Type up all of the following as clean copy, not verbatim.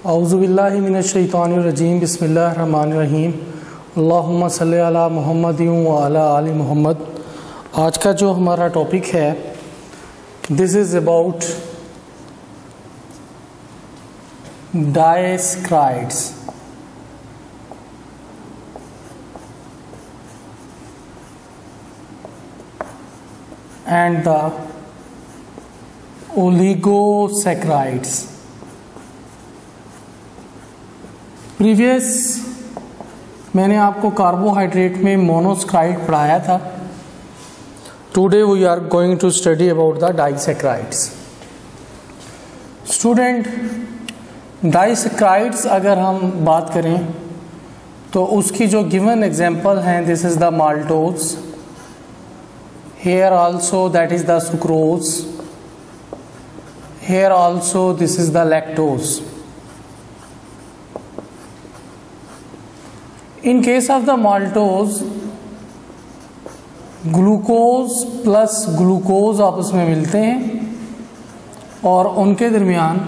औज़ुबिल्लाहि मिनश्शैतानिर्रजीम बिस्मिल्लाहिर्रहमानिर्रहीम अल्लाहुम्मा सल्लि अला मुहम्मदिन व अला आलि मुहम्मद। आज का जो हमारा टॉपिक है this is about disaccharides. And the oligosaccharides. Previous मैंने आपको कार्बोहाइड्रेट में मोनोसैकराइड पढ़ाया था। Today we are going to study about the disaccharides. Student, disaccharides अगर हम बात करें तो उसकी जो गिवन एग्जांपल हैं, this is the maltose, here also that is the sucrose, here also this is the lactose. In case of the maltose, glucose plus glucose आपस में मिलते हैं और उनके दरमियान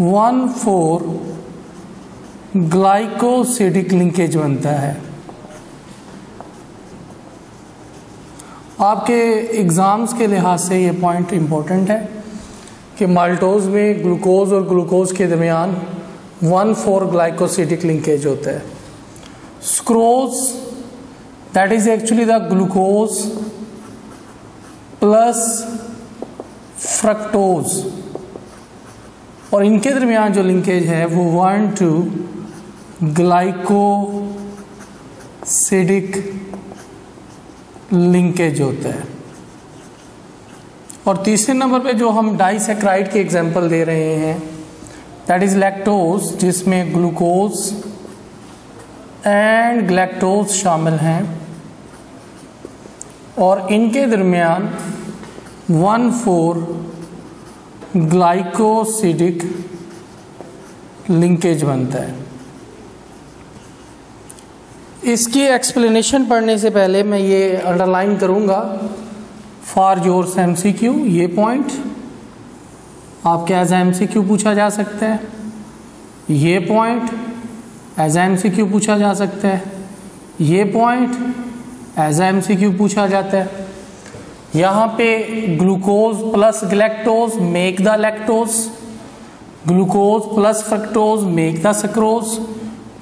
1,4 ग्लाइकोसिडिक लिंकेज बनता है। आपके एग्ज़ाम्स के लिहाज से ये पॉइंट इम्पोर्टेंट है कि माल्टोज में ग्लूकोज और ग्लूकोज के दरमियान 1,4 ग्लाइकोसिडिक लिंकेज होता है। Sucrose that is actually the glucose plus fructose और इनके दरमियान जो लिंकेज है वो 1,2 ग्लाइकोसिडिक लिंकेज होता है। और तीसरे नंबर पे जो हम डाइसैकराइड के एग्जांपल दे रहे हैं दैट इज लैक्टोज, जिसमें ग्लूकोज एंड ग्लैक्टोज शामिल हैं और इनके दरमियान 1,4 ग्लाइकोसिडिक लिंकेज बनता है। इसकी एक्सप्लेनेशन पढ़ने से पहले मैं ये अंडरलाइन करूँगा फॉर योर्स MCQ। ये पॉइंट आपके एज MCQ पूछा जा सकता है, ये पॉइंट एज MCQ पूछा जा सकता है, ये पॉइंट एज MCQ पूछा जाता है। यहाँ पे glucose plus galactose make the lactose, glucose plus fructose make the sucrose,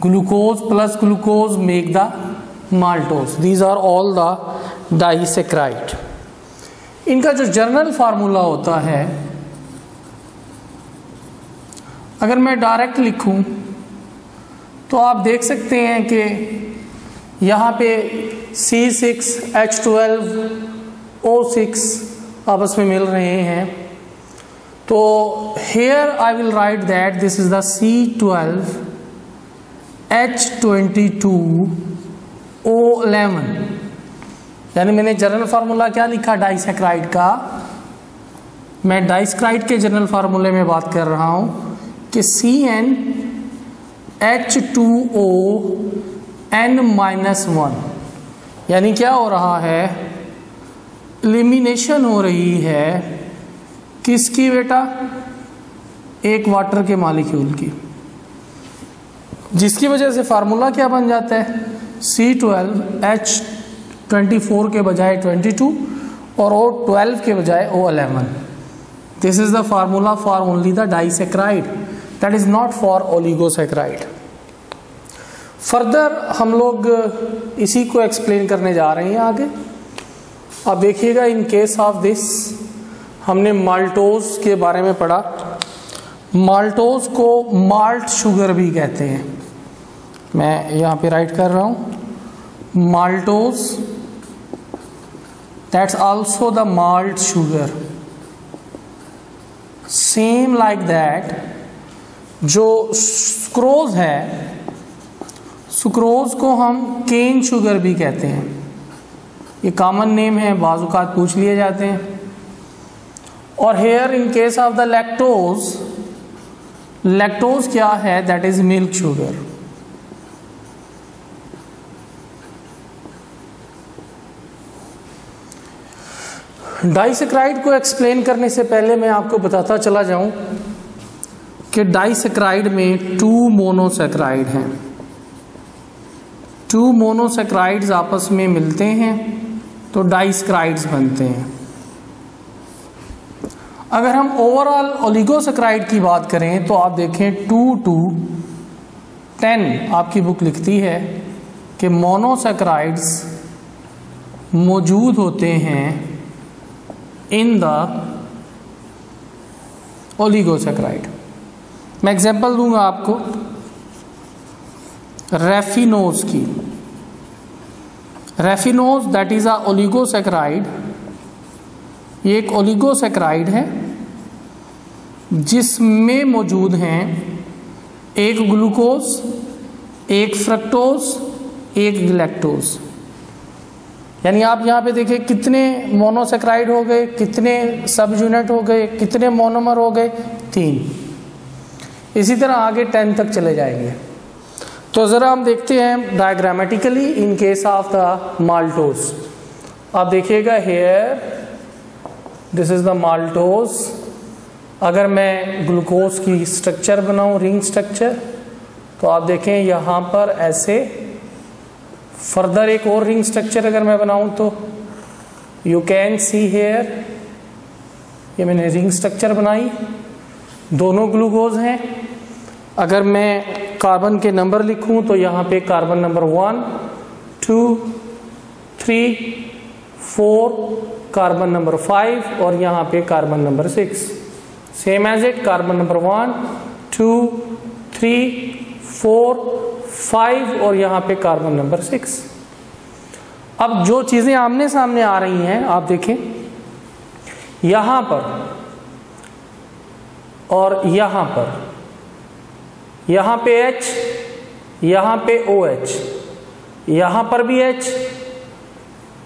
glucose plus glucose make the maltose. These are all the disaccharide. इनका जो जनरल फार्मूला होता है, अगर मैं डायरेक्ट लिखूं तो आप देख सकते हैं कि यहाँ पे C6H12O6 आपस में मिल रहे हैं। तो here I will write that this is the C12H22O11। यानी मैंने जनरल फार्मूला क्या लिखा डाइसैकराइड का, मैं डाइसैकराइड के जनरल फार्मूले में बात कर रहा हूं कि CnH2ON-1। यानी क्या हो रहा है, एलिमिनेशन हो रही है किसकी बेटा, एक वाटर के मॉलिक्यूल की, जिसकी वजह से फार्मूला क्या बन जाता है C12H24 के बजाय 22 और O12 के बजाय O11। This is the formula for only the disaccharide, that is not for oligosaccharide. Further हम लोग इसी को एक्सप्लेन करने जा रहे हैं आगे। अब देखिएगा, इन केस ऑफ दिस हमने माल्टोज के बारे में पढ़ा। माल्टोज को माल्ट शुगर भी कहते हैं। मैं यहाँ पे राइट कर रहा हूँ maltose, that's also the malt sugar. Same like that जो सुक्रोज है, सुक्रोज को हम केन शुगर भी कहते हैं। ये कॉमन नेम है, बाज़-औक़ात पूछ लिए जाते हैं। और here in case of the lactose, lactose क्या है, that is milk sugar. Disaccharide को एक्सप्लेन करने से पहले मैं आपको बताता चला जाऊं कि डाइसैकराइड में 2 मोनोसैकराइड हैं, 2 मोनोसैकराइड्स आपस में मिलते हैं तो डाइसैकराइड्स बनते हैं। अगर हम ओवरऑल ओलिगोसैकराइड की बात करें तो आप देखें 2 to 10 आपकी बुक लिखती है कि मोनोसैकराइड्स मौजूद होते हैं इन द ओलिगोसैकराइड। मैं एग्जांपल दूंगा आपको रेफिनोज की। रेफिनोज दैट इज अ ओलिगोसैकराइड, ये एक ओलिगोसैकराइड है जिसमें मौजूद हैं एक ग्लूकोज, एक फ्रक्टोज, एक गैलेक्टोज। यानी आप यहाँ पे देखिए कितने मोनोसैकराइड हो गए, कितने सब यूनिट हो गए, कितने मोनोमर हो गए, 3। इसी तरह आगे 10 तक चले जाएंगे। तो ज़रा हम देखते हैं diagrammatically in case of the maltose. आप देखिएगा here this is the maltose. अगर मैं ग्लूकोज की स्ट्रक्चर बनाऊं, रिंग स्ट्रक्चर, तो आप देखें यहाँ पर ऐसे फर्दर एक और रिंग स्ट्रक्चर अगर मैं बनाऊं तो यू कैन सी हेयर, ये मैंने रिंग स्ट्रक्चर बनाई, दोनों ग्लूकोज हैं। अगर मैं कार्बन के नंबर लिखूं तो यहाँ पे कार्बन नंबर 1, 2, 3, 4, कार्बन नंबर 5 और यहाँ पे carbon number 6। Same as it, carbon number 1, 2, 3, 4, 5 और यहाँ पे कार्बन नंबर 6। अब जो चीजें आमने सामने आ रही हैं आप देखें, यहां पर और यहां पर, यहां पे H, यहां पे OH, यहां पर भी H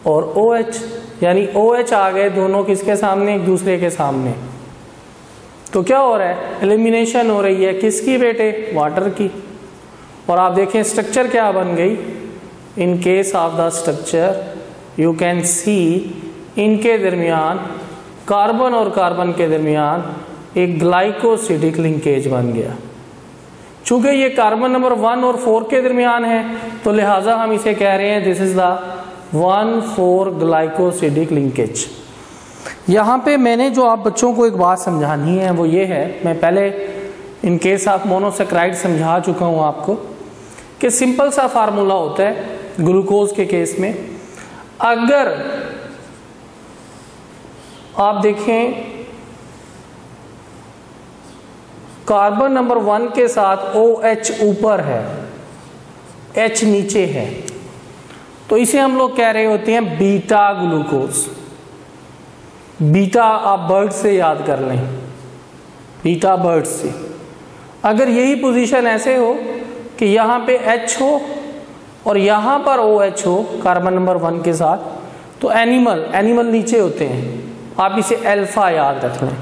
और OH, यानी OH आ गए दोनों किसके सामने, एक दूसरे के सामने। तो क्या हो रहा है, एलिमिनेशन हो रही है किसकी बेटे, वाटर की। और आप देखें स्ट्रक्चर क्या बन गई, इन case of the structure you can see इनके दरमियान, कार्बन और कार्बन के दरमियान एक ग्लाइकोसिडिक लिंकेज बन गया। चूंकि ये कार्बन नंबर 1 और 4 के दरमियान है तो लिहाजा हम इसे कह रहे हैं this is the 1,4 glycosidic linkage. यहाँ पे मैंने जो आप बच्चों को एक बात समझानी है वो ये है, मैं पहले इन केस ऑफ मोनोसैकराइड समझा चुका हूँ आपको कि सिंपल सा फार्मूला होता है ग्लूकोज के केस में। अगर आप देखें कार्बन नंबर 1 के साथ OH ऊपर है, H नीचे है, तो इसे हम लोग कह रहे होते हैं बीटा ग्लूकोज। बीटा आप बर्ड से याद कर लें, बीटा बर्ड से। अगर यही पोजीशन ऐसे हो कि यहाँ पे H हो और यहाँ पर OH हो कार्बन नंबर 1 के साथ, तो एनिमल नीचे होते हैं, आप इसे अल्फा याद रख लें।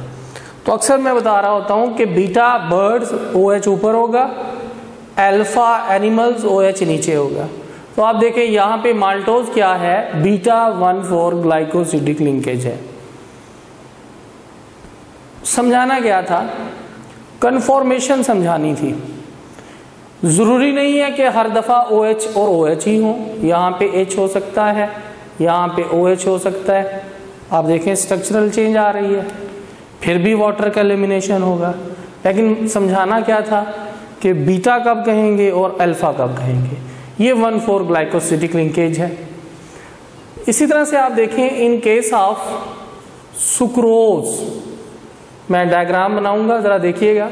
तो अक्सर मैं बता रहा होता हूँ कि बीटा बर्ड्स OH ऊपर होगा, अल्फा एनिमल्स OH नीचे होगा। तो आप देखें यहाँ पे माल्टोज क्या है, बीटा 1,4 ग्लाइकोसिडिक लिंकेज है। समझाना क्या था, कन्फॉर्मेशन समझानी थी। जरूरी नहीं है कि हर दफा OH और OH ही हो, यहाँ पे H हो सकता है, यहाँ पे OH हो सकता है। आप देखें स्ट्रक्चरल चेंज आ रही है, फिर भी वाटर का एलिमिनेशन होगा। लेकिन समझाना क्या था कि बीटा कब कहेंगे और अल्फा कब कहेंगे। ये 1,4 ग्लाइकोसिडिक लिंकेज है। इसी तरह से आप देखें इन केस ऑफ सुक्रोज, मैं डायग्राम बनाऊंगा, जरा देखिएगा।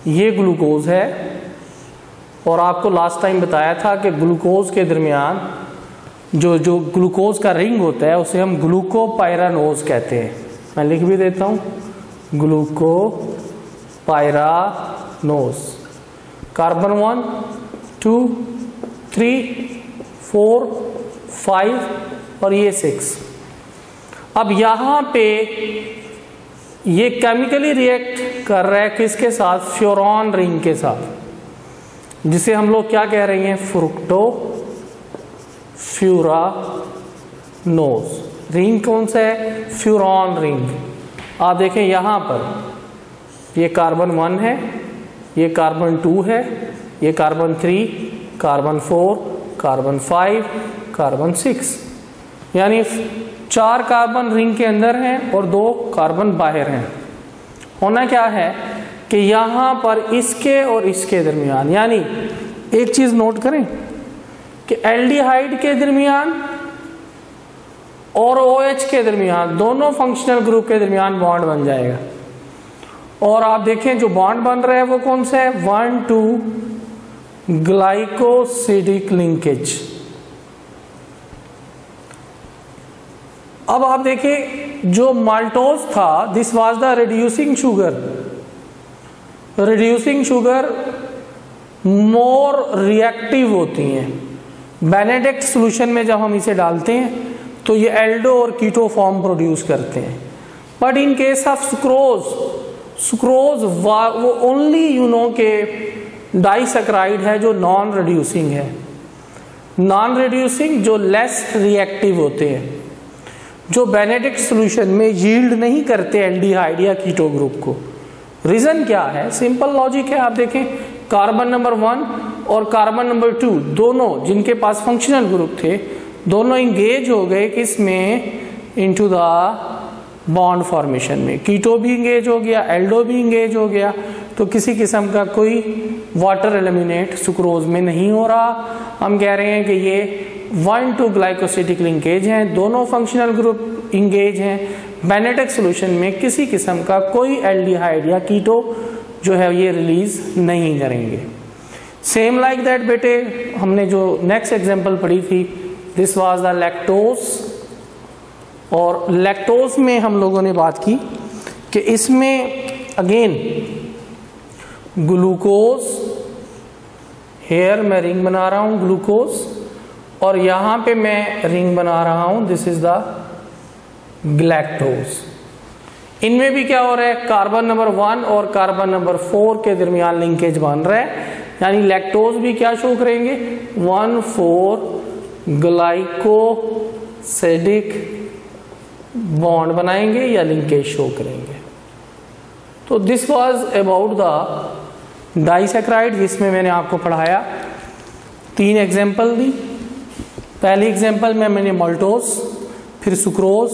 ये ग्लूकोज है और आपको लास्ट टाइम बताया था कि ग्लूकोज के दरमियान जो ग्लूकोज का रिंग होता है उसे हम ग्लूकोपाइरानोज कहते हैं। मैं लिख भी देता हूँ, ग्लूकोपाइरानोज। कार्बन 1, 2, 3, 4, 5 और ये 6। अब यहाँ पे ये केमिकली रिएक्ट कर रहा है किसके साथ, फ्यूरॉन रिंग के साथ, जिसे हम लोग क्या कह रहे हैं, फ्रुक्टोफ्यूरानोज। रिंग कौन सा है, फ्यूरॉन रिंग। आप देखें यहाँ पर ये कार्बन 1 है, ये कार्बन 2 है, ये कार्बन 3, कार्बन 4, कार्बन 5, कार्बन 6, यानी 4 कार्बन रिंग के अंदर हैं और 2 कार्बन बाहर हैं। होना क्या है कि यहाँ पर इसके और इसके दरमियान, यानी एक चीज नोट करें कि एल्डिहाइड के दरमियान और OH के दरमियान, दोनों फंक्शनल ग्रुप के दरमियान बॉन्ड बन जाएगा। और आप देखें जो बॉन्ड बन रहा है वो कौन सा है, 1,2 ग्लाइकोसिडिक लिंकेज। अब आप देखें जो माल्टोज था, this was the reducing sugar. Reducing sugar more reactive होती हैं। बेनेडिक्ट सॉल्यूशन में जब हम इसे डालते हैं तो ये एल्डो और कीटो फॉर्म प्रोड्यूस करते हैं। But in case of sucrose वो ओनली के डाइसैकराइड है जो नॉन रिड्यूसिंग है। नॉन रिड्यूसिंग जो लेस रिएक्टिव होते हैं, जो बेनेडिक्ट सॉल्यूशन में यील्ड नहीं करते एल्डिहाइड या कीटो ग्रुप को। रीजन क्या है, सिंपल लॉजिक है। आप देखें कार्बन नंबर 1 और कार्बन नंबर 2 दोनों जिनके पास फंक्शनल ग्रुप थे, दोनों इंगेज हो गए किसमें, इनटू द बॉन्ड फॉर्मेशन में। कीटो भी इंगेज हो गया, एल्डो भी इंगेज हो गया, तो किसी किस्म का कोई वाटर एलिमिनेट सुक्रोज में नहीं हो रहा। हम कह रहे हैं कि ये 1,2 ग्लाइकोसिडिक लिंकेज हैं, दोनों फंक्शनल ग्रुप इंगेज हैं। बेनेडिक्ट सॉल्यूशन में किसी किस्म का कोई एल्डिहाइड या कीटो जो है ये रिलीज नहीं करेंगे। सेम लाइक दैट बेटे, हमने जो नेक्स्ट एग्जांपल पढ़ी थी, दिस वाज द लैक्टोज। और लैक्टोज में हम लोगों ने बात की कि इसमें अगेन ग्लूकोज, हेयर मैं रिंग बना रहा हूं ग्लूकोज, और यहां पे मैं रिंग बना रहा हूं, दिस इज द ग्लैक्टोज। इनमें भी क्या हो रहा है, कार्बन नंबर 1 और कार्बन नंबर 4 के दरमियान लिंकेज बन रहा है, यानी लैक्टोज भी क्या शो करेंगे, 1,4 ग्लाइकोसिडिक बॉन्ड बनाएंगे या लिंकेज शो करेंगे। तो this was about the disaccharide, जिसमें मैंने आपको पढ़ाया 3 एग्जाम्पल दी। पहली एग्जाम्पल में मैंने माल्टोज, फिर सुक्रोज,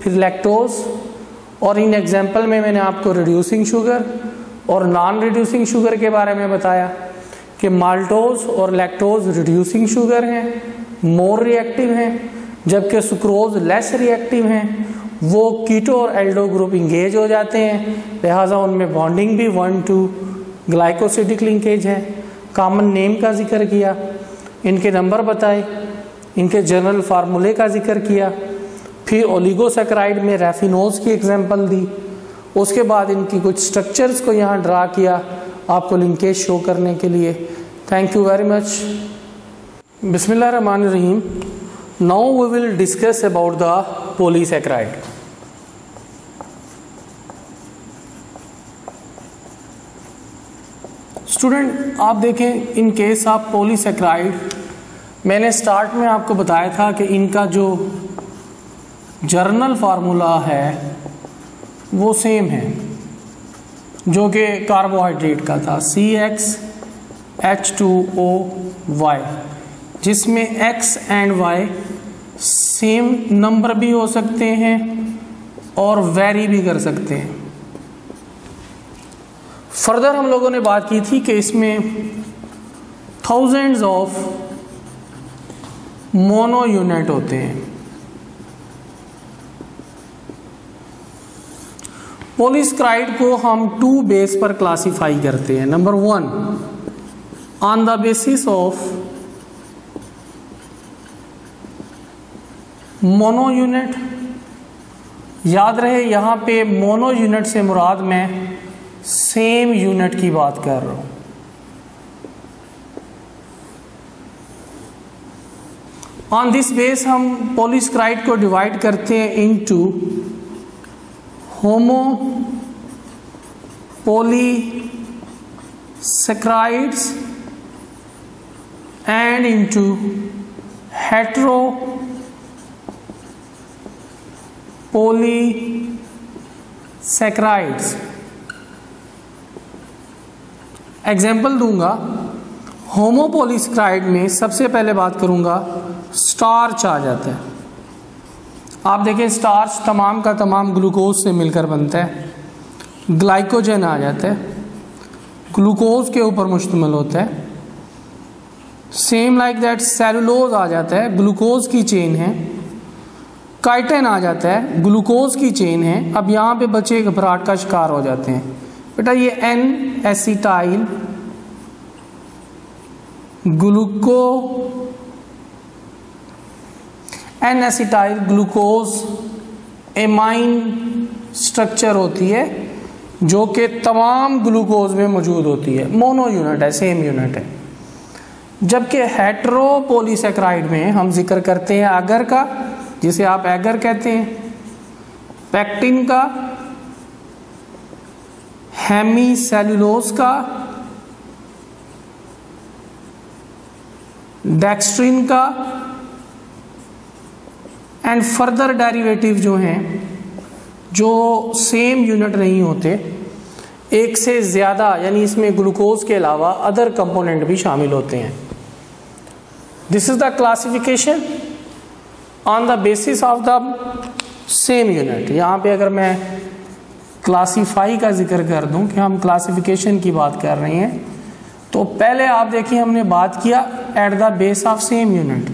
फिर लैक्टोज, और इन एग्जाम्पल में मैंने आपको रिड्यूसिंग शुगर और नॉन रिड्यूसिंग शुगर के बारे में बताया कि माल्टोज और लैक्टोज रिड्यूसिंग शुगर हैं, मोर रिएक्टिव हैं, जबकि सुक्रोज लेस रिएक्टिव हैं। वो कीटो और एल्डो ग्रुप इंगेज हो जाते हैं, लिहाजा उनमें बॉन्डिंग भी 1,2 ग्लाइकोसिडिक लिंकेज है। कॉमन नेम का जिक्र किया, इनके नंबर बताए, इनके जनरल फार्मूले का जिक्र किया, फिर ओलिगोसैकराइड में रैफिनोज की एग्जांपल दी, उसके बाद इनकी कुछ स्ट्रक्चर्स को यहाँ ड्रा किया आपको लिंकेज शो करने के लिए। Thank you very much. बिस्मिल्लाहिर्रहमानिर्रहीम। Now we will discuss about the polysaccharide. Student आप देखें, इन केस ऑफ पॉलीसैकराइड मैंने स्टार्ट में आपको बताया था कि इनका जो जर्नल फार्मूला है वो सेम है जो कि कार्बोहाइड्रेट का था, CxH2OY, जिसमें X and Y same number भी हो सकते हैं और वेरी भी कर सकते हैं। फर्दर हम लोगों ने बात की थी कि इसमें थाउजेंड्स ऑफ मोनो यूनिट होते हैं। पॉलीसैकराइड को हम 2 बेस पर क्लासिफाई करते हैं। Number 1 on the basis of mono unit. याद रहे यहां पे मोनो यूनिट से मुराद मैं सेम यूनिट की बात कर रहा हूं। ऑन दिस बेस हम पॉलीसैकराइड को डिवाइड करते हैं into homo polysaccharides and into hetero polysaccharides. Example दूंगा। होमोपोलीसेकेराइड में सबसे पहले बात करूंगा, स्टार्च आ जाता है। आप देखें स्टार्च तमाम का तमाम ग्लूकोज से मिलकर बनता है। ग्लाइकोजन आ जाता है, ग्लूकोज के ऊपर मुश्तमिल होता है। सेम लाइक दैट सेलुलोज आ जाता है, ग्लूकोज की चेन है। काइटिन आ जाता है, ग्लूकोज की चेन है। अब यहाँ पे बच्चे घबराहट का शिकार हो जाते हैं। बेटा ये N acetyl glucose amine structure होती है जो कि तमाम ग्लूकोज में मौजूद होती है। मोनो यूनिट है, सेम यूनिट है। जबकि हेटेरोपोलीसेकेराइड में हम जिक्र करते हैं अगर का, जिसे आप एगर कहते हैं, पेक्टिन का, हेमीसेल्यूलोज का, डेक्स्ट्रिन का एंड फर्दर डेरिवेटिव जो हैं जो सेम यूनिट नहीं होते, एक से ज़्यादा, यानी इसमें ग्लूकोज के अलावा अदर कंपोनेंट भी शामिल होते हैं। This is the classification on the basis of the same unit. यहाँ पे अगर मैं क्लासीफाई का जिक्र कर दूं कि हम क्लासिफिकेशन की बात कर रहे हैं, तो पहले आप देखिए हमने बात किया at the base of same unit.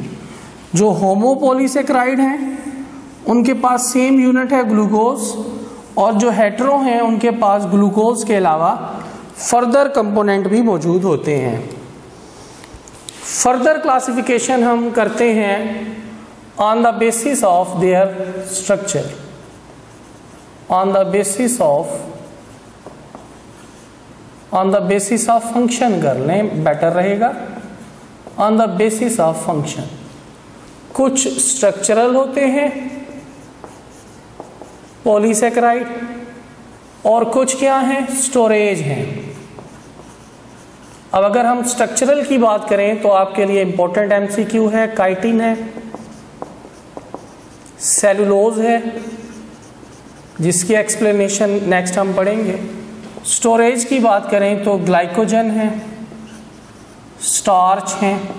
जो होमोपोलीसेकेराइड हैं उनके पास सेम यूनिट है ग्लूकोज, और जो हेटेरो हैं उनके पास ग्लूकोज के अलावा फर्दर कंपोनेंट भी मौजूद होते हैं। फर्दर क्लासिफिकेशन हम करते हैं on the basis of their structure, on the basis of function कर लें, बेटर रहेगा। On the basis of function, कुछ स्ट्रक्चरल होते हैं पॉलीसेकेराइड और कुछ क्या हैं, स्टोरेज हैं। अब अगर हम स्ट्रक्चरल की बात करें तो आपके लिए इंपॉर्टेंट एमसीक्यू है, काइटिन है, सेलुलोज है, जिसकी एक्सप्लेनेशन नेक्स्ट हम पढ़ेंगे। स्टोरेज की बात करें तो ग्लाइकोजन है, स्टार्च हैं।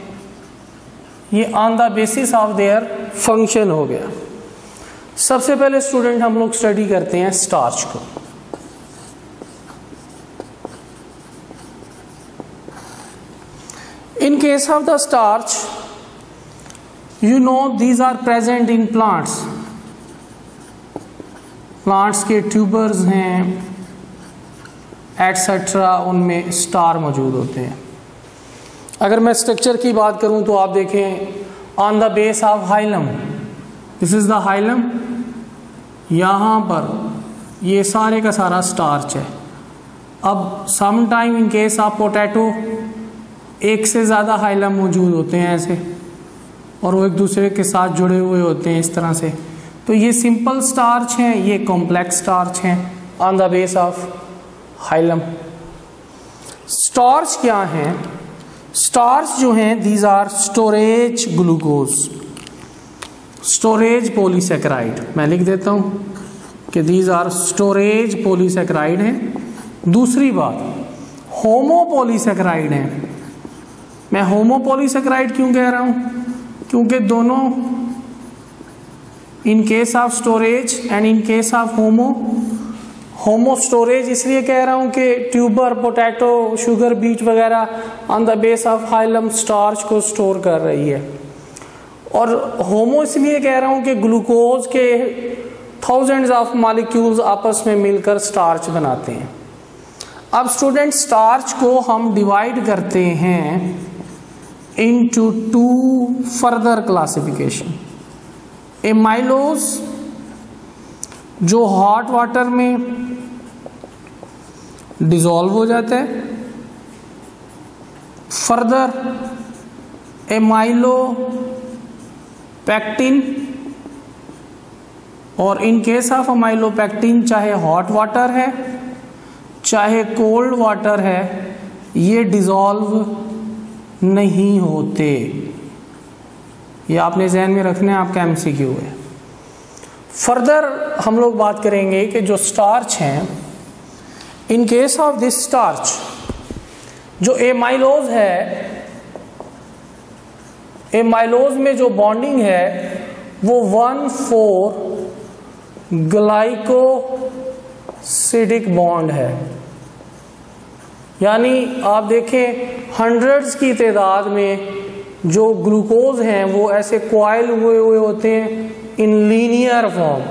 ये on the basis of their function हो गया। सबसे पहले स्टूडेंट हम लोग स्टडी करते हैं स्टार्च को। इन case of the starch, you know these are present in plants. Plants के ट्यूबर्स हैं एटसेट्रा, उनमें स्टार मौजूद होते हैं। अगर मैं स्ट्रक्चर की बात करूं तो आप देखें on the base of hilum, this is the hilum. यहाँ पर ये सारे का सारा स्टार्च है। अब some time in case of potato एक से ज़्यादा हाइलम मौजूद होते हैं ऐसे, और वो एक दूसरे के साथ जुड़े हुए होते हैं इस तरह से। तो ये सिंपल स्टार्च हैं, ये कॉम्प्लेक्स स्टार्च हैं on the base of hilum. Starch क्या हैं? स्टार्च जो हैं these are storage glucose, storage polysaccharide. मैं लिख देता हूँ कि दीज आर स्टोरेज पॉलीसेकेराइड हैं। दूसरी बात, होमोपोलीसेकेराइड हैं। मैं होमोपोलीसेकेराइड क्यों कह रहा हूँ? क्योंकि दोनों इन case of storage and in case of homo storage इसलिए कह रहा हूं कि ट्यूबर, पोटैटो, शुगर बीट वगैरह on the base of hilum starch को स्टोर कर रही है, और होमो इसलिए कह रहा हूं कि ग्लूकोज के थाउजेंड्स ऑफ मॉलिक्यूल्स आपस में मिलकर स्टार्च बनाते हैं। अब स्टूडेंट स्टार्च को हम डिवाइड करते हैं into two further classification। Amylose जो हॉट वाटर में डिसॉल्व हो जाता है, फर्दर एमाइलो पैक्टिन, और इन केस ऑफ अमाइलो पैक्टिन चाहे हॉट वाटर है चाहे कोल्ड वाटर है, ये डिसॉल्व नहीं होते। ये आपने ज़हन में रखना है, आपका एमसीक्यू है। फर्दर हम लोग बात करेंगे कि जो स्टार्च हैं, इन केस ऑफ दिस स्टार्च जो एमाइलोज है, एमाइलोज में जो बॉन्डिंग है वो 1,4 ग्लाइकोसिडिक बॉन्ड है। यानी आप देखें हंड्रेड्स की तादाद में जो ग्लूकोज हैं वो ऐसे क्वाइल हुए होते हैं इन लीनियर फॉर्म।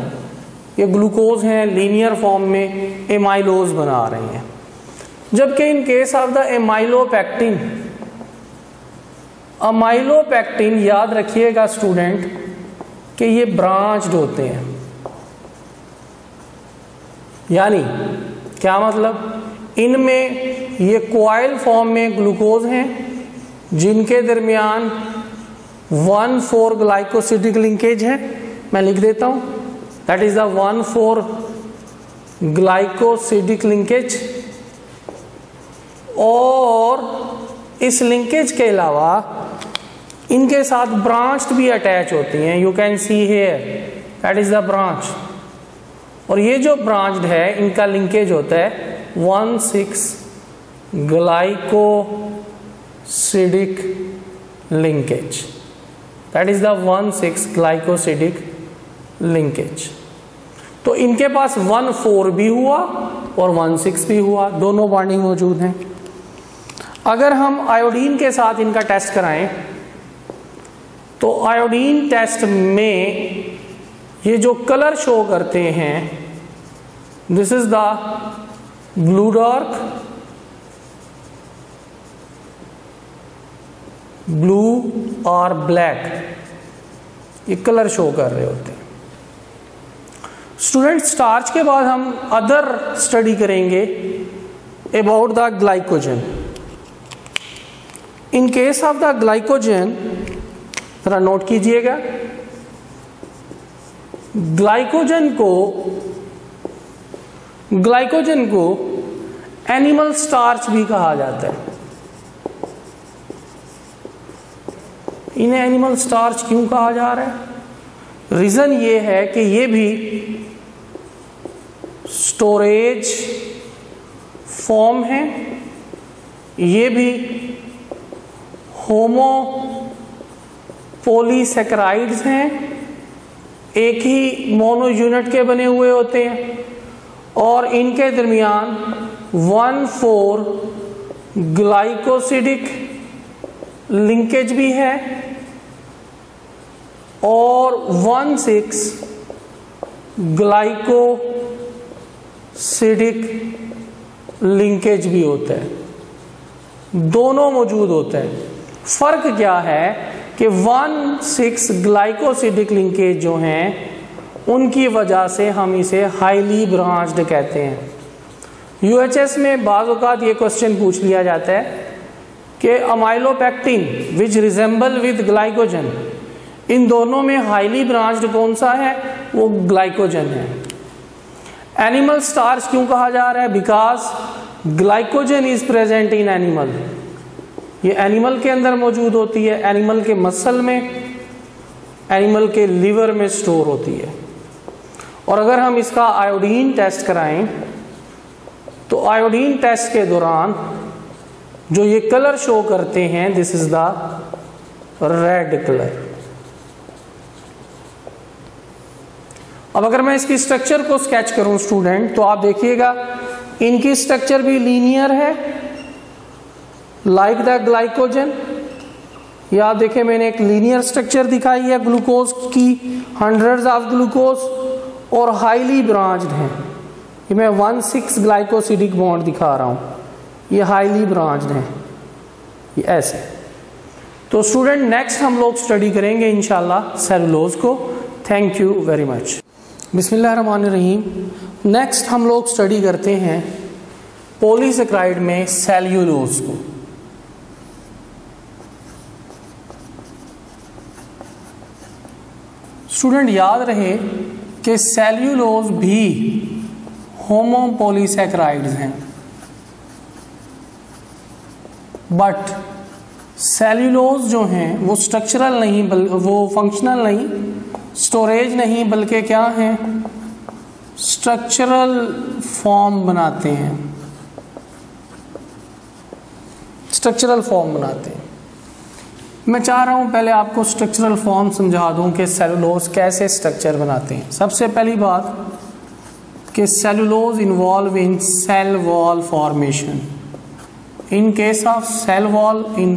ये ग्लूकोज हैं लीनियर फॉर्म में एमाइलोज बना रहे हैं। जबकि इन case of the amylopectin, amylopectin याद रखिएगा स्टूडेंट कि ये ब्रांच्ड होते हैं। यानी क्या मतलब, इनमें ये क्वाइल फॉर्म में ग्लूकोज हैं जिनके दरमियान 1,4 ग्लाइकोसिडिक लिंकेज है। मैं लिख देता हूं, that is the 1,4 glycosidic linkage. और इस लिंकेज के अलावा इनके साथ ब्रांच भी अटैच होती हैं। You can see here that is the branch. और ये जो ब्रांच्ड है इनका लिंकेज होता है 1,6 glycosidic linkage. That is the 1,6 glycosidic linkage. तो इनके पास 1,4 भी हुआ और 1,6 भी हुआ, दोनों बॉन्डिंग मौजूद हैं। अगर हम आयोडीन के साथ इनका टेस्ट कराएं तो आयोडीन टेस्ट में ये जो कलर शो करते हैं, this is the blue dark, blue और ब्लैक, ये कलर शो कर रहे होते हैं। स्टूडेंट स्टार्च के बाद हम अदर स्टडी करेंगे about the glycogen. In case of the glycogen जरा नोट कीजिएगा, ग्लाइकोजन को एनिमल स्टार्च भी कहा जाता है। इन्हें एनिमल स्टार्च क्यों कहा जा रहा है? रीजन ये है कि ये भी स्टोरेज फॉर्म है, ये भी होमो पॉलीसैकेराइड्स हैं, एक ही मोनो यूनिट के बने हुए होते हैं और इनके दरमियान 1,4 ग्लाइकोसिडिक लिंकेज भी है और 1,6 ग्लाइकोसिडिक लिंकेज भी होता है, दोनों मौजूद होते हैं। फर्क क्या है कि 1,6 ग्लाइकोसिडिक लिंकेज जो हैं उनकी वजह से हम इसे हाईली ब्रांच्ड कहते हैं। यूएचएस में बाज़ औक़ात ये क्वेश्चन पूछ लिया जाता है कि amylopectin which resemble with glycogen, इन दोनों में हाईली ब्रांच्ड कौन सा है? वो ग्लाइकोजन है। एनिमल स्टार्च क्यों कहा जा रहा है? Because glycogen is present in animal, ये एनिमल के अंदर मौजूद होती है, एनिमल के मसल में, एनिमल के लिवर में स्टोर होती है। और अगर हम इसका आयोडीन टेस्ट कराएं तो आयोडीन टेस्ट के दौरान जो ये कलर शो करते हैं, this is the red colour. अब अगर मैं इसकी स्ट्रक्चर को स्केच करूं स्टूडेंट, तो आप देखिएगा इनकी स्ट्रक्चर भी लीनियर है लाइक द ग्लाइकोजन। या आप देखें मैंने एक लीनियर स्ट्रक्चर दिखाई है ग्लूकोज की, हंड्रेड्स ऑफ ग्लूकोज और हाईली ब्रांच्ड हैं। ये मैं 1,6 ग्लाइकोसिडिक बॉन्ड दिखा रहा हूं, ये हाईली ब्रांच्ड हैं, ये ऐसे। तो स्टूडेंट नेक्स्ट हम लोग स्टडी करेंगे इंशाल्लाह सेलुलोज को। Thank you very much. बिस्मिल्लाहिर्रहमानिर्रहीम। नेक्स्ट हम लोग स्टडी करते हैं पॉलीसेकेराइड में सेल्यूलोज को। स्टूडेंट याद रहे कि सेल्यूलोज भी होमोपॉलीसैकेराइड्स हैं, बट सेल्यूलोज जो हैं वो स्ट्रक्चरल नहीं, वो फंक्शनल नहीं, स्टोरेज नहीं, बल्कि क्या हैं? स्ट्रक्चरल फॉर्म बनाते हैं। स्ट्रक्चरल फॉर्म बनाते हैं। मैं चाह रहा हूँ पहले आपको स्ट्रक्चरल फॉर्म समझा दूँ कि सेलुलोज कैसे स्ट्रक्चर बनाते हैं। सबसे पहली बात कि cellulose involve in cell wall formation. In case of cell wall in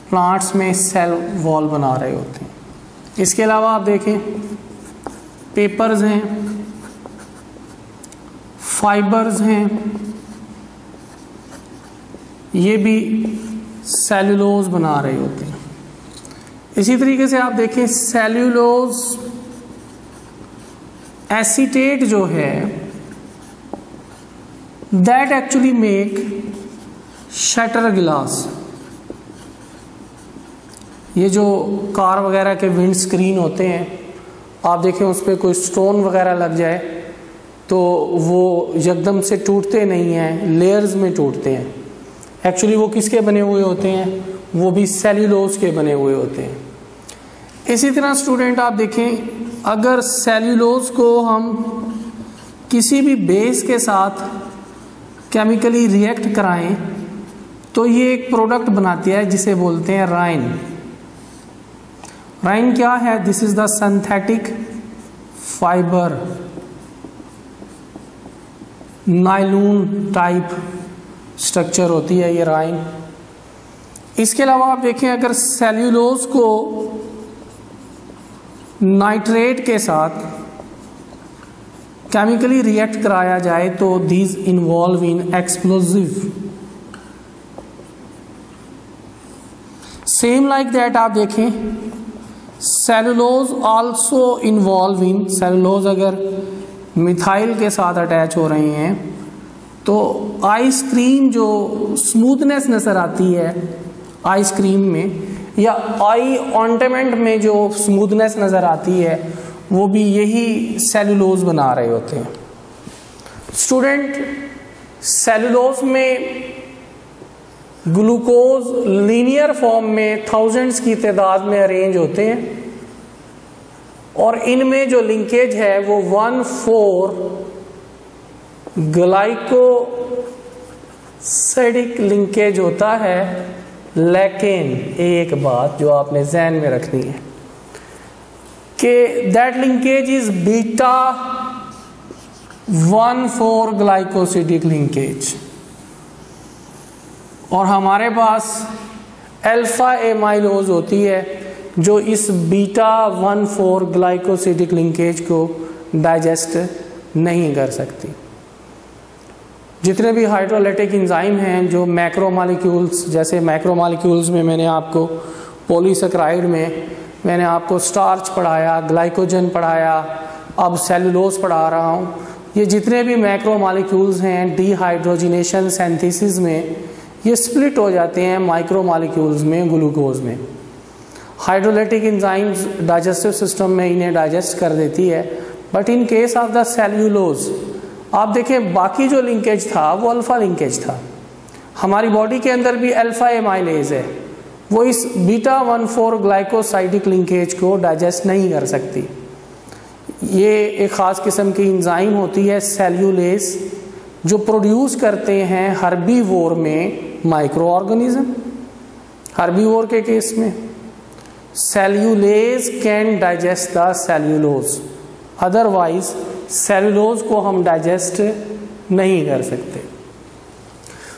plants में सेल वॉल बना रहे होते हैं। इसके अलावा आप देखें पेपर्स हैं, फाइबर्स हैं, ये भी सेलुलोज बना रहे होते हैं। इसी तरीके से आप देखें सेलुलोज एसीटेट जो है that actually make shutter glass. ये जो कार वगैरह के विंड स्क्रीन होते हैं, आप देखें उस पर कोई स्टोन वगैरह लग जाए तो वो एकदम से टूटते नहीं हैं, लेयर्स में टूटते हैं। एक्चुअली वो किसके बने हुए होते हैं? वो भी सेल्यूलोज के बने हुए होते हैं। इसी तरह स्टूडेंट आप देखें अगर सेल्यूलोज को हम किसी भी बेस के साथ केमिकली रिएक्ट कराएं तो ये एक प्रोडक्ट बनाती है जिसे बोलते हैं राइन। राइन क्या है? This is the synthetic fibre, nylon type structure होती है ये राइन। इसके अलावा आप देखें अगर सेल्यूलोज को नाइट्रेट के साथ केमिकली रिएक्ट कराया जाए तो these involve in explosive. Same like that आप देखें cellulose also involve in, cellulose अगर मिथाइल के साथ अटैच हो रहे हैं तो आइसक्रीम जो स्मूथनेस नजर आती है आइसक्रीम में या आई ऑर्नामेंट में जो स्मूथनेस नजर आती है वो भी यही सेलुलोज बना रहे होते हैं। स्टूडेंट सेलुलोज में ग्लूकोज लीनियर फॉर्म में थाउजेंड्स की तादाद में अरेंज होते हैं और इनमें जो लिंकेज है वो 1,4 ग्लाइकोसिडिक लिंकेज होता है। लेकिन एक बात जो आपने ज़हन में रखनी है कि that linkage is beta 1,4 glycosidic linkage और हमारे पास अल्फा एमाइलोज होती है जो इस बीटा 1,4 ग्लाइकोसिडिक लिंकेज को डाइजेस्ट नहीं कर सकती। जितने भी हाइड्रोलाइटिक एंजाइम हैं जो मैक्रोमॉलिक्यूल्स, जैसे मैक्रोमॉलिक्यूल्स में मैंने आपको पॉलीसेकेराइड में मैंने आपको स्टार्च पढ़ाया, ग्लाइकोजन पढ़ाया, अब सेलुलोज पढ़ा रहा हूँ। ये जितने भी मैक्रोमॉलिक्यूल्स हैं डिहाइड्रोजिनेशन सिंथेसिस में ये स्प्लिट हो जाते हैं माइक्रोमॉलिक्यूल्स में, ग्लूकोज में। हाइड्रोलाइटिक एंजाइम्स डाइजेस्टिव सिस्टम में इन्हें डाइजेस्ट कर देती है। But in case of the cellulose आप देखें बाकी जो लिंकेज था वो अल्फा लिंकेज था। हमारी बॉडी के अंदर भी अल्फा एमाइलेज है, वो इस बीटा 1,4 ग्लाइकोसाइडिक लिंकेज को डाइजेस्ट नहीं कर सकती। ये एक ख़ास किस्म की एंजाइम होती है सेल्यूलेज जो प्रोड्यूस करते हैं हर्बीवोर में माइक्रो ऑर्गेनिज्म। हर्बीवोर के केस में cellulase can digest the cellulose, otherwise cellulose को हम डाइजेस्ट नहीं कर सकते।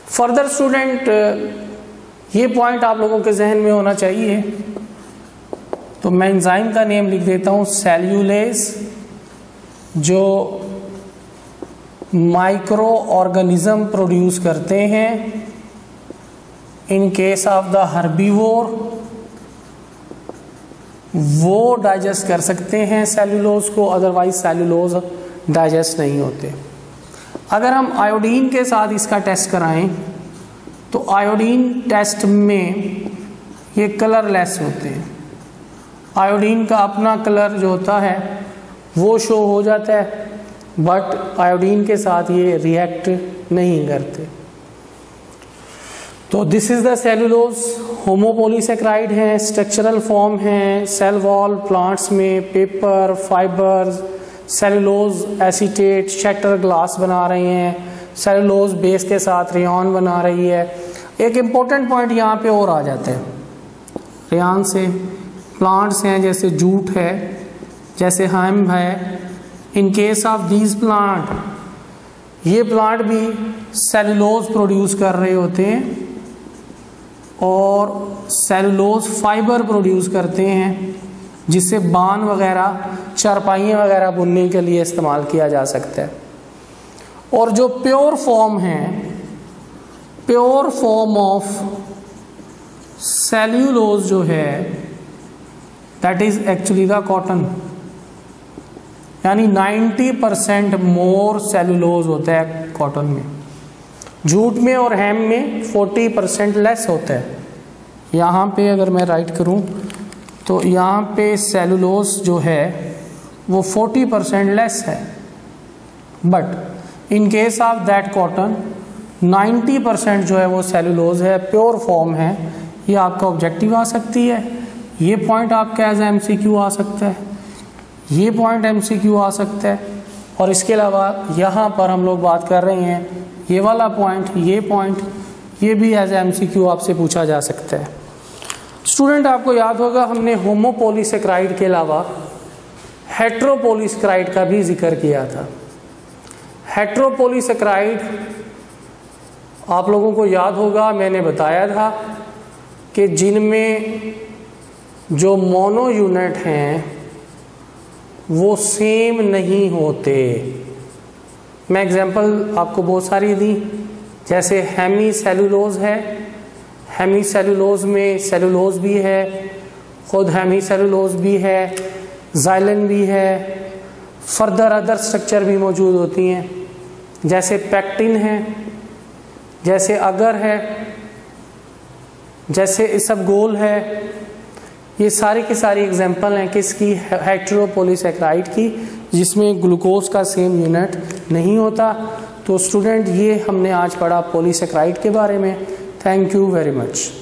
फर्दर स्टूडेंट ये पॉइंट आप लोगों के जहन में होना चाहिए, तो मैं एंजाइम का नेम लिख देता हूँ सेल्यूलेज जो माइक्रो ऑर्गेनिज्म प्रोड्यूस करते हैं। इन केस ऑफ द हर्बीवोर वो डाइजेस्ट कर सकते हैं सेल्यूलोज को, अदरवाइज सेल्यूलोज डाइजेस्ट नहीं होते। अगर हम आयोडीन के साथ इसका टेस्ट कराएं तो आयोडीन टेस्ट में ये कलरलेस होते हैं। आयोडीन का अपना कलर जो होता है वो शो हो जाता है, बट आयोडीन के साथ ये रिएक्ट नहीं करते। तो दिस इज द सेलुलोज। होमोपोलीसेक्राइड हैं, स्ट्रक्चरल फॉर्म हैं, सेल वॉल प्लांट्स में paper, fibres, cellulose acetate, shutter glass बना रहे हैं, सेलुलोज बेस के साथ रेयॉन बना रही है। एक इम्पोर्टेंट पॉइंट यहाँ पे और आ जाते हैं, रेयॉन से प्लांट्स हैं जैसे जूट है, जैसे हेम्प है। इन केस ऑफ दीज प्लांट, ये प्लांट भी सेलुलोज प्रोड्यूस कर रहे होते हैं और सेलुलोज फाइबर प्रोड्यूस करते हैं जिससे बान वगैरह, चारपाइयाँ वगैरह बुनने के लिए इस्तेमाल किया जा सकता है। और जो प्योर फॉर्म है, प्योर फॉर्म ऑफ सेल्यूलोज जो है, that is actually the cotton, यानी 90% मोर सेल्यूलोज होता है कॉटन में। जूट में और हेम्प में 40% लेस होता है। यहाँ पे अगर मैं राइट करूँ तो यहाँ पे सेलुलोज जो है वो 40% लेस है, but in case of that cotton 90% जो है वो सेलुलोज है, प्योर फॉर्म है। ये आपका ऑब्जेक्टिव आ सकती है, ये पॉइंट आपका एज एमसीक्यू आ सकता है, ये पॉइंट एमसीक्यू आ सकता है। और इसके अलावा यहाँ पर हम लोग बात कर रहे हैं ये वाला पॉइंट, ये पॉइंट, ये भी एज एमसीक्यू आपसे पूछा जा सकता है। स्टूडेंट आपको याद होगा हमने होमोपोलीसेक्राइड के अलावा हेट्रोपोलीसेक्राइड का भी जिक्र किया था। हेट्रोपोलीसेक्राइड आप लोगों को याद होगा, मैंने बताया था कि जिनमें जो मोनो यूनिट हैं वो सेम नहीं होते। मैं एग्जांपल आपको बहुत सारी दी, जैसे हेमी सेलुलोज है, हेमी सेलुलोज में सेलुलोज भी है, खुद हेमी सेलुलोज भी है, जाइलिन भी है, फर्दर अदर स्ट्रक्चर भी मौजूद होती हैं, जैसे पेक्टिन है, जैसे अगर है, जैसे इसबगोल है। ये सारी की सारी एग्जांपल हैं किसकी, हेट्रोपोलीसेक्राइड की, जिसमें ग्लूकोज का सेम यूनिट नहीं होता। तो स्टूडेंट ये हमने आज पढ़ा पॉलीसेक्राइड के बारे में। Thank you very much.